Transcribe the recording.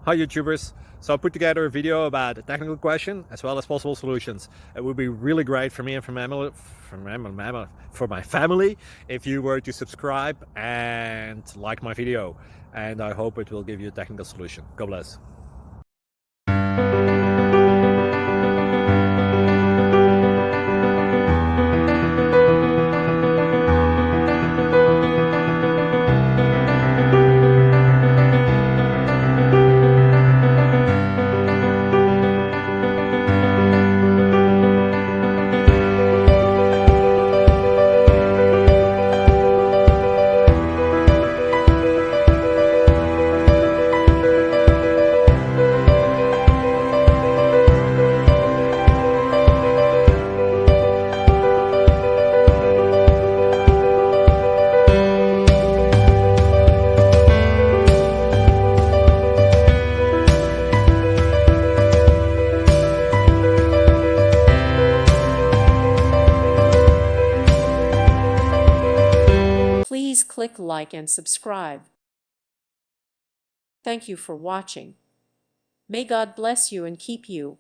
Hi YouTubers. So I put together a video about a technical question as well as possible solutions. It would be really great for me and for my family if you were to subscribe and like my video. And I hope it will give you a technical solution. God bless. Please click like and subscribe. Thank you for watching. May God bless you and keep you.